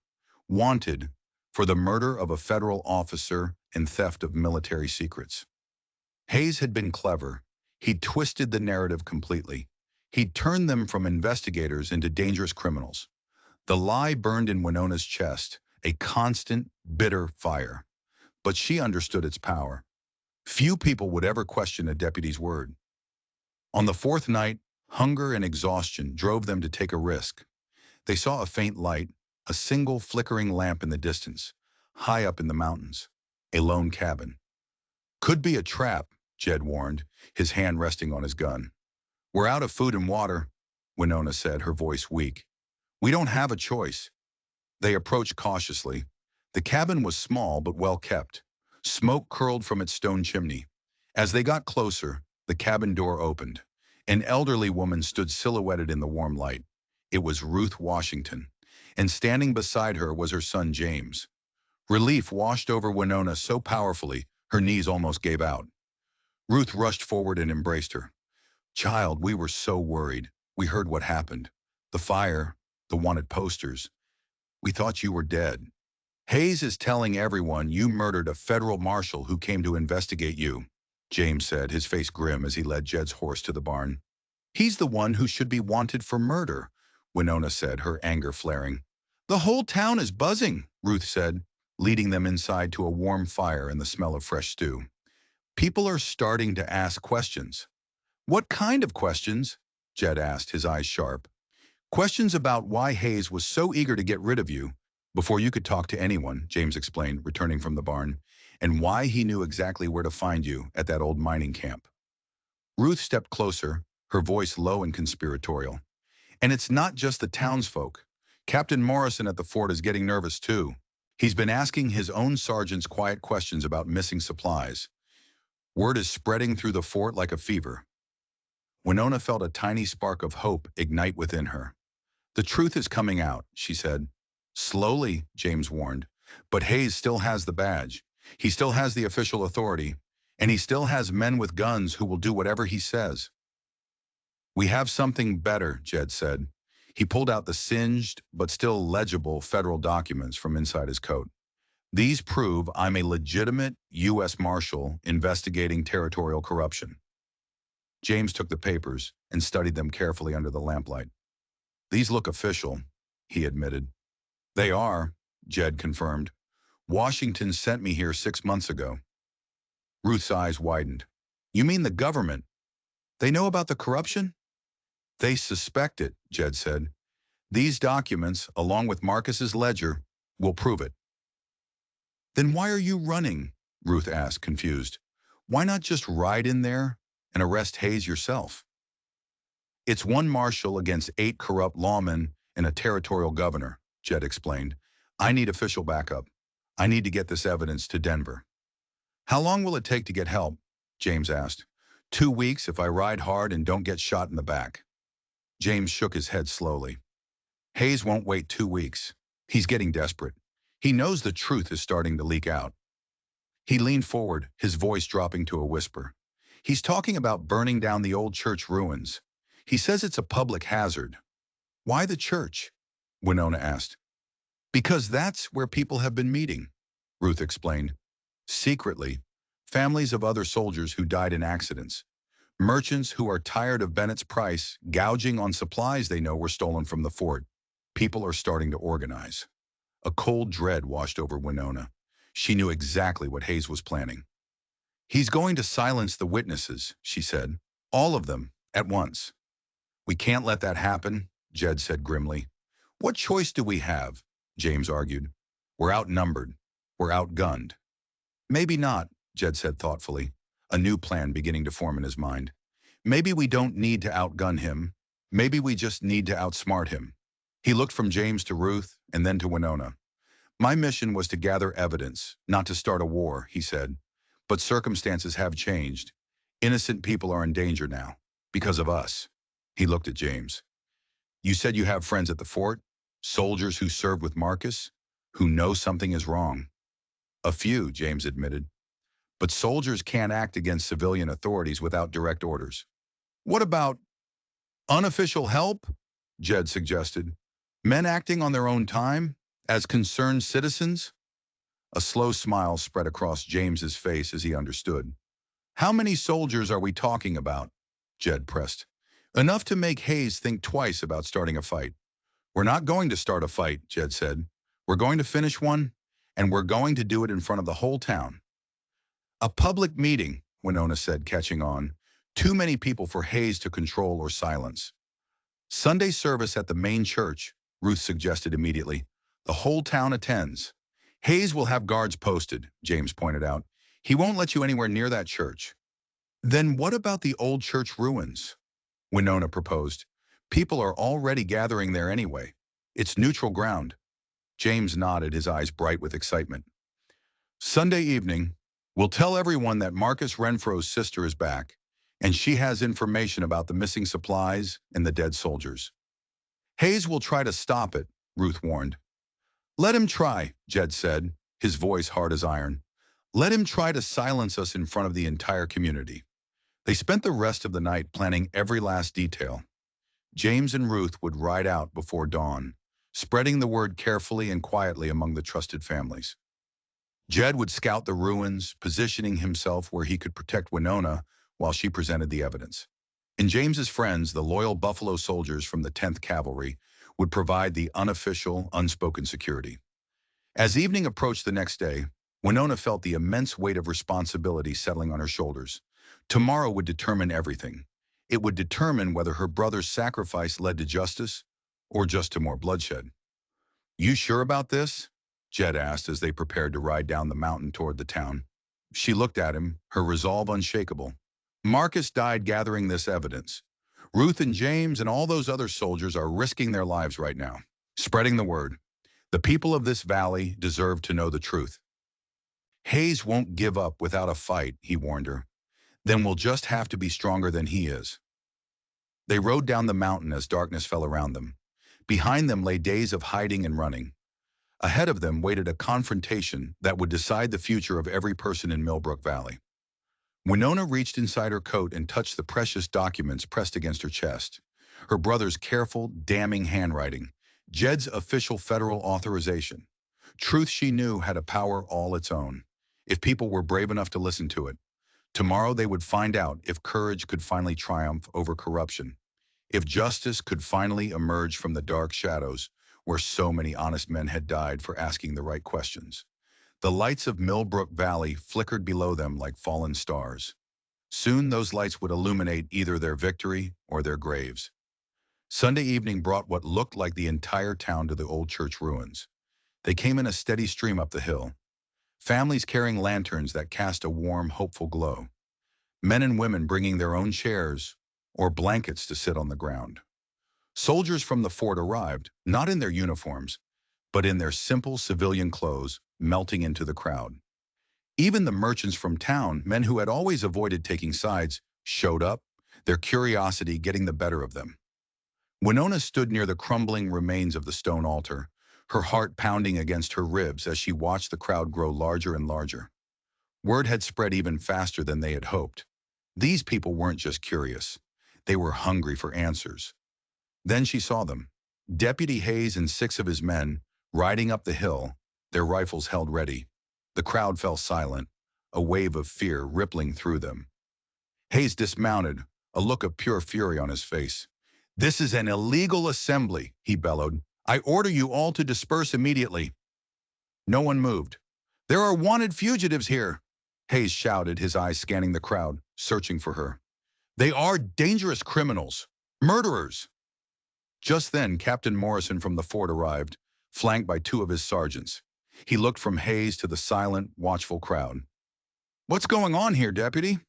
Wanted for the murder of a federal officer and theft of military secrets. Hayes had been clever. He'd twisted the narrative completely. He'd turned them from investigators into dangerous criminals. The lie burned in Winona's chest, a constant, bitter fire. But she understood its power. Few people would ever question a deputy's word. On the 4th night, hunger and exhaustion drove them to take a risk. They saw a faint light, a single flickering lamp in the distance, high up in the mountains, a lone cabin. Could be a trap, Jed warned, his hand resting on his gun. We're out of food and water, Winona said, her voice weak. We don't have a choice. They approached cautiously. The cabin was small but well kept. Smoke curled from its stone chimney. As they got closer, the cabin door opened. An elderly woman stood silhouetted in the warm light. It was Ruth Washington, and standing beside her was her son James. Relief washed over Winona so powerfully, her knees almost gave out. Ruth rushed forward and embraced her. Child, we were so worried. We heard what happened. The fire, the wanted posters. We thought you were dead. Hayes is telling everyone you murdered a federal marshal who came to investigate you, James said, his face grim as he led Jed's horse to the barn. He's the one who should be wanted for murder, Winona said, her anger flaring. The whole town is buzzing, Ruth said, leading them inside to a warm fire and the smell of fresh stew. People are starting to ask questions. What kind of questions? Jed asked, his eyes sharp. Questions about why Hayes was so eager to get rid of you before you could talk to anyone, James explained, returning from the barn, and why he knew exactly where to find you at that old mining camp. Ruth stepped closer, her voice low and conspiratorial. And it's not just the townsfolk. Captain Morrison at the fort is getting nervous too. He's been asking his own sergeants quiet questions about missing supplies. Word is spreading through the fort like a fever. Winona felt a tiny spark of hope ignite within her. The truth is coming out, she said. Slowly, James warned. But Hayes still has the badge. He still has the official authority. And he still has men with guns who will do whatever he says. We have something better, Jed said. He pulled out the singed, but still legible federal documents from inside his coat. These prove I'm a legitimate U.S. Marshal investigating territorial corruption. James took the papers and studied them carefully under the lamplight. These look official, he admitted. They are, Jed confirmed. Washington sent me here 6 months ago. Ruth's eyes widened. You mean the government? They know about the corruption? They suspect it, Jed said. These documents, along with Marcus's ledger, will prove it. Then why are you running? Ruth asked, confused. Why not just ride in there and arrest Hayes yourself? It's one marshal against 8 corrupt lawmen and a territorial governor, Jed explained. I need official backup. I need to get this evidence to Denver. How long will it take to get help? James asked. 2 weeks if I ride hard and don't get shot in the back. James shook his head slowly. Hayes won't wait 2 weeks. He's getting desperate. He knows the truth is starting to leak out. He leaned forward, his voice dropping to a whisper. He's talking about burning down the old church ruins. He says it's a public hazard. Why the church? Winona asked. Because that's where people have been meeting, Ruth explained. Secretly, families of other soldiers who died in accidents. Merchants who are tired of Bennett's Price gouging on supplies they know were stolen from the fort. People are starting to organize. A cold dread washed over Winona. She knew exactly what Hayes was planning. He's going to silence the witnesses, she said. All of them, at once. We can't let that happen, Jed said grimly. What choice do we have? James argued. We're outnumbered. We're outgunned. Maybe not, Jed said thoughtfully, a new plan beginning to form in his mind. Maybe we don't need to outgun him. Maybe we just need to outsmart him. He looked from James to Ruth and then to Winona. My mission was to gather evidence, not to start a war, he said. But circumstances have changed. Innocent people are in danger now, because of us. He looked at James. You said you have friends at the fort? Soldiers who served with Marcus? Who know something is wrong? A few, James admitted. But soldiers can't act against civilian authorities without direct orders. What about unofficial help? Jed suggested. Men acting on their own time, as concerned citizens? A slow smile spread across James's face as he understood. How many soldiers are we talking about? Jed pressed. Enough to make Hayes think twice about starting a fight. We're not going to start a fight, Jed said. We're going to finish one, and we're going to do it in front of the whole town. A public meeting, Winona said, catching on. Too many people for Hayes to control or silence. Sunday service at the main church, Ruth suggested immediately. The whole town attends. Hayes will have guards posted, James pointed out. He won't let you anywhere near that church. Then what about the old church ruins? Winona proposed. People are already gathering there anyway. It's neutral ground. James nodded, his eyes bright with excitement. Sunday evening, we'll tell everyone that Marcus Renfro's sister is back, and she has information about the missing supplies and the dead soldiers. Hayes will try to stop it, Ruth warned. Let him try, Jed said, his voice hard as iron. Let him try to silence us in front of the entire community. They spent the rest of the night planning every last detail. James and Ruth would ride out before dawn, spreading the word carefully and quietly among the trusted families. Jed would scout the ruins, positioning himself where he could protect Winona while she presented the evidence. And James's friends, the loyal Buffalo soldiers from the 10th Cavalry, would provide the unofficial, unspoken security. As evening approached the next day, Winona felt the immense weight of responsibility settling on her shoulders. Tomorrow would determine everything. It would determine whether her brother's sacrifice led to justice or just to more bloodshed. "You sure about this?" Jed asked as they prepared to ride down the mountain toward the town. She looked at him, her resolve unshakable. "Marcus died gathering this evidence. Ruth and James and all those other soldiers are risking their lives right now, spreading the word. The people of this valley deserve to know the truth." "Hayes won't give up without a fight," he warned her. "Then we'll just have to be stronger than he is." They rode down the mountain as darkness fell around them. Behind them lay days of hiding and running. Ahead of them waited a confrontation that would decide the future of every person in Millbrook Valley. Winona reached inside her coat and touched the precious documents pressed against her chest. Her brother's careful, damning handwriting. Jed's official federal authorization. Truth she knew had a power all its own, if people were brave enough to listen to it. Tomorrow they would find out if courage could finally triumph over corruption, if justice could finally emerge from the dark shadows where so many honest men had died for asking the right questions. The lights of Millbrook Valley flickered below them like fallen stars. Soon those lights would illuminate either their victory or their graves. Sunday evening brought what looked like the entire town to the old church ruins. They came in a steady stream up the hill, families carrying lanterns that cast a warm, hopeful glow, men and women bringing their own chairs or blankets to sit on the ground. Soldiers from the fort arrived, not in their uniforms, but in their simple civilian clothes, melting into the crowd. Even the merchants from town, men who had always avoided taking sides, showed up, their curiosity getting the better of them. Winona stood near the crumbling remains of the stone altar, her heart pounding against her ribs as she watched the crowd grow larger and larger. Word had spread even faster than they had hoped. These people weren't just curious. They were hungry for answers. Then she saw them. Deputy Hayes and 6 of his men, riding up the hill, their rifles held ready. The crowd fell silent, a wave of fear rippling through them. Hayes dismounted, a look of pure fury on his face. "This is an illegal assembly," he bellowed. "I order you all to disperse immediately." No one moved. "There are wanted fugitives here," Hayes shouted, his eyes scanning the crowd, searching for her. "They are dangerous criminals, murderers." Just then, Captain Morrison from the fort arrived, flanked by 2 of his sergeants. He looked from Hayes to the silent, watchful crowd. "What's going on here, Deputy?"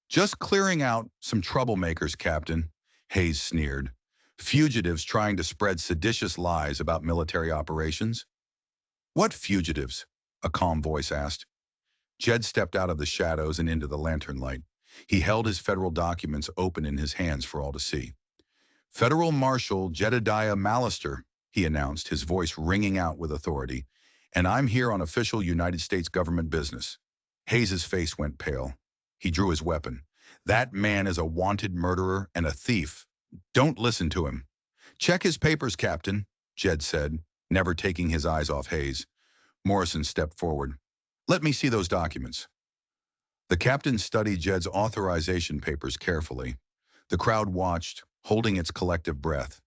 "Just clearing out some troublemakers, Captain," Hayes sneered. "Fugitives trying to spread seditious lies about military operations." "What fugitives?" a calm voice asked. Jed stepped out of the shadows and into the lantern light. He held his federal documents open in his hands for all to see. "Federal Marshal Jedediah Mallister," he announced, his voice ringing out with authority, "and I'm here on official United States government business." Hayes's face went pale. He drew his weapon. "That man is a wanted murderer and a thief. Don't listen to him." "Check his papers, Captain," Jed said, never taking his eyes off Hayes. Morrison stepped forward. "Let me see those documents." The captain studied Jed's authorization papers carefully. The crowd watched, holding its collective breath.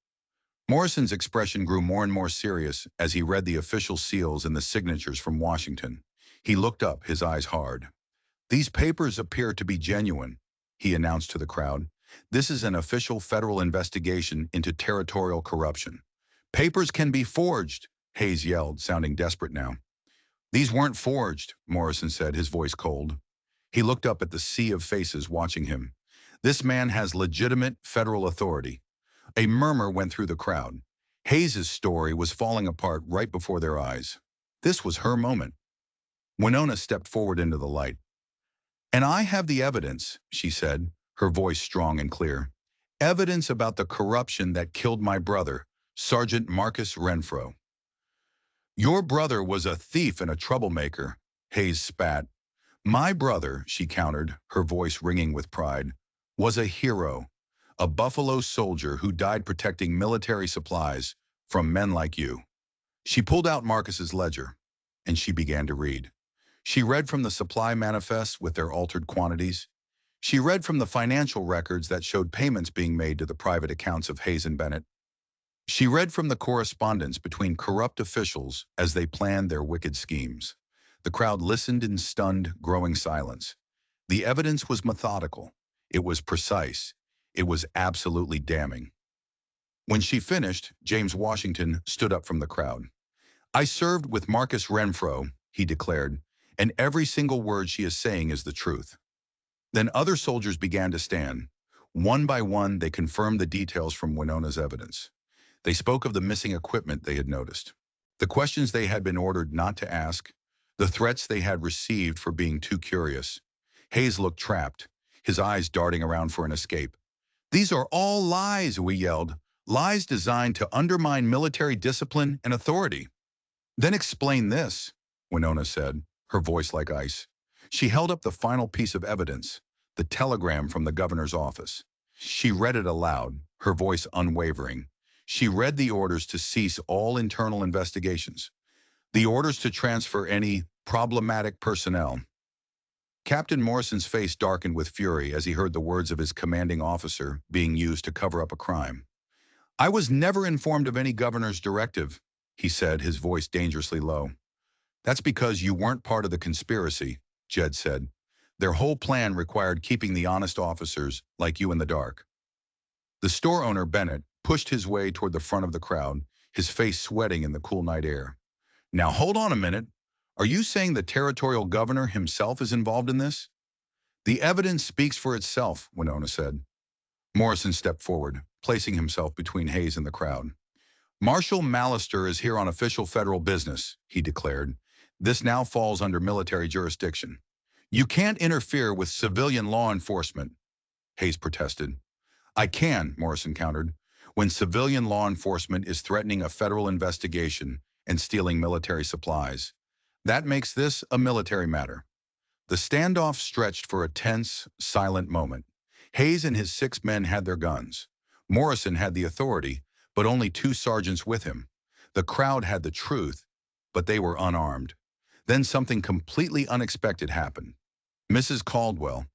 Morrison's expression grew more and more serious as he read the official seals and the signatures from Washington. He looked up, his eyes hard. "These papers appear to be genuine," he announced to the crowd. "This is an official federal investigation into territorial corruption." "Papers can be forged," Hayes yelled, sounding desperate now. "These weren't forged," Morrison said, his voice cold. He looked up at the sea of faces watching him. "This man has legitimate federal authority." A murmur went through the crowd. Hayes's story was falling apart right before their eyes. This was her moment. Winona stepped forward into the light. "And I have the evidence," she said, her voice strong and clear. "Evidence about the corruption that killed my brother, Sergeant Marcus Renfro." "Your brother was a thief and a troublemaker," Hayes spat. "My brother," she countered, her voice ringing with pride, "was a hero, a Buffalo soldier who died protecting military supplies from men like you." She pulled out Marcus's ledger, and she began to read. She read from the supply manifests with their altered quantities. She read from the financial records that showed payments being made to the private accounts of Hayes and Bennett. She read from the correspondence between corrupt officials as they planned their wicked schemes. The crowd listened in stunned, growing silence. The evidence was methodical. It was precise. It was absolutely damning. When she finished, James Washington stood up from the crowd. "I served with Marcus Renfro," he declared, "and every single word she is saying is the truth." Then other soldiers began to stand. One by one, they confirmed the details from Winona's evidence. They spoke of the missing equipment they had noticed, the questions they had been ordered not to ask, the threats they had received for being too curious. Hayes looked trapped, his eyes darting around for an escape. "These are all lies," we yelled. "Lies designed to undermine military discipline and authority." "Then explain this," Winona said, her voice like ice. She held up the final piece of evidence, the telegram from the governor's office. She read it aloud, her voice unwavering. She read the orders to cease all internal investigations, the orders to transfer any problematic personnel. Captain Morrison's face darkened with fury as he heard the words of his commanding officer being used to cover up a crime. "I was never informed of any governor's directive," he said, his voice dangerously low. "That's because you weren't part of the conspiracy," Jed said. "Their whole plan required keeping the honest officers like you in the dark." The store owner, Bennett, pushed his way toward the front of the crowd, his face sweating in the cool night air. "Now hold on a minute. Are you saying the territorial governor himself is involved in this?" "The evidence speaks for itself," Winona said. Morrison stepped forward, placing himself between Hayes and the crowd. "Marshal Mallister is here on official federal business," he declared. "This now falls under military jurisdiction." "You can't interfere with civilian law enforcement," Hayes protested. "I can," Morrison countered, "when civilian law enforcement is threatening a federal investigation and stealing military supplies. That makes this a military matter." The standoff stretched for a tense, silent moment. Hayes and his 6 men had their guns. Morrison had the authority, but only 2 sergeants with him. The crowd had the truth, but they were unarmed. Then something completely unexpected happened. Mrs. Caldwell,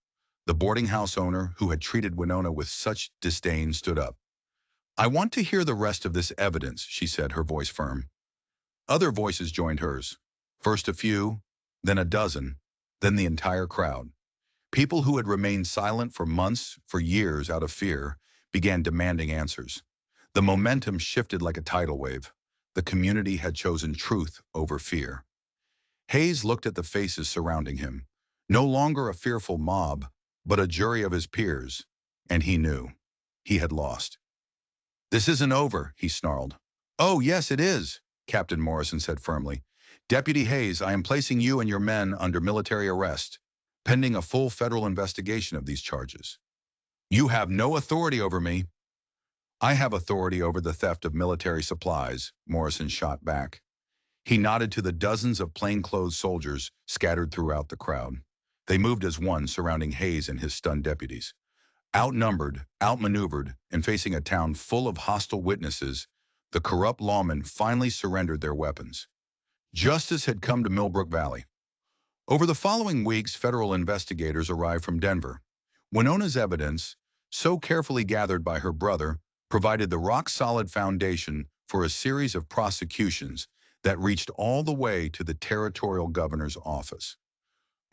the boarding house owner who had treated Winona with such disdain, stood up. "I want to hear the rest of this evidence," she said, her voice firm. Other voices joined hers. First a few, then a dozen, then the entire crowd. People who had remained silent for months, for years out of fear, began demanding answers. The momentum shifted like a tidal wave. The community had chosen truth over fear. Hayes looked at the faces surrounding him. No longer a fearful mob, but a jury of his peers. And he knew. He had lost. "This isn't over," he snarled. "Oh, yes, it is," Captain Morrison said firmly. "Deputy Hayes, I am placing you and your men under military arrest, pending a full federal investigation of these charges." "You have no authority over me." "I have authority over the theft of military supplies," Morrison shot back. He nodded to the dozens of plainclothes soldiers scattered throughout the crowd. They moved as one, surrounding Hayes and his stunned deputies. Outnumbered, outmaneuvered, and facing a town full of hostile witnesses, the corrupt lawmen finally surrendered their weapons. Justice had come to Millbrook Valley. Over the following weeks, federal investigators arrived from Denver. Winona's evidence, so carefully gathered by her brother, provided the rock-solid foundation for a series of prosecutions that reached all the way to the territorial governor's office.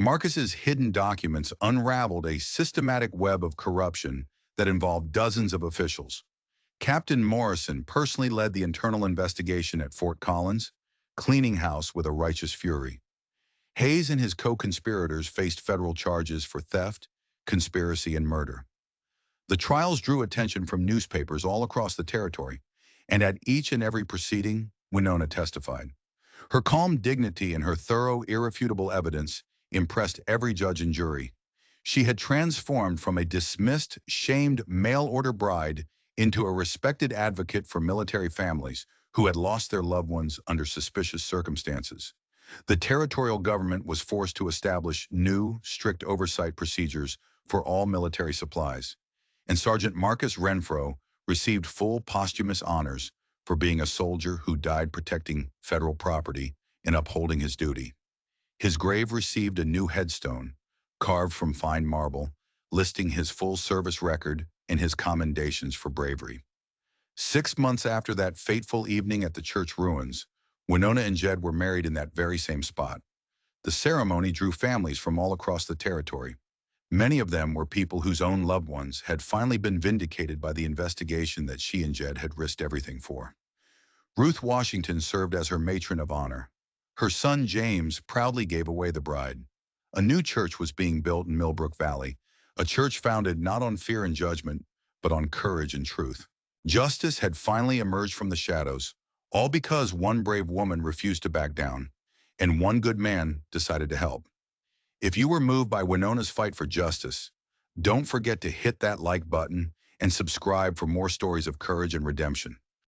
Marcus's hidden documents unraveled a systematic web of corruption that involved dozens of officials. Captain Morrison personally led the internal investigation at Fort Collins, cleaning house with a righteous fury. Hayes and his co-conspirators faced federal charges for theft, conspiracy, and murder. The trials drew attention from newspapers all across the territory, and at each and every proceeding, Winona testified. Her calm dignity and her thorough, irrefutable evidence impressed every judge and jury. She had transformed from a dismissed, shamed mail-order bride into a respected advocate for military families who had lost their loved ones under suspicious circumstances. The territorial government was forced to establish new, strict oversight procedures for all military supplies, and Sergeant Marcus Renfro received full posthumous honors for being a soldier who died protecting federal property and upholding his duty. His grave received a new headstone, carved from fine marble, listing his full-service record and his commendations for bravery. 6 months after that fateful evening at the church ruins, Winona and Jed were married in that very same spot. The ceremony drew families from all across the territory. Many of them were people whose own loved ones had finally been vindicated by the investigation that she and Jed had risked everything for. Ruth Washington served as her matron of honor. Her son James proudly gave away the bride. A new church was being built in Millbrook Valley, a church founded not on fear and judgment, but on courage and truth. Justice had finally emerged from the shadows, all because one brave woman refused to back down, and one good man decided to help. If you were moved by Winona's fight for justice, don't forget to hit that like button and subscribe for more stories of courage and redemption.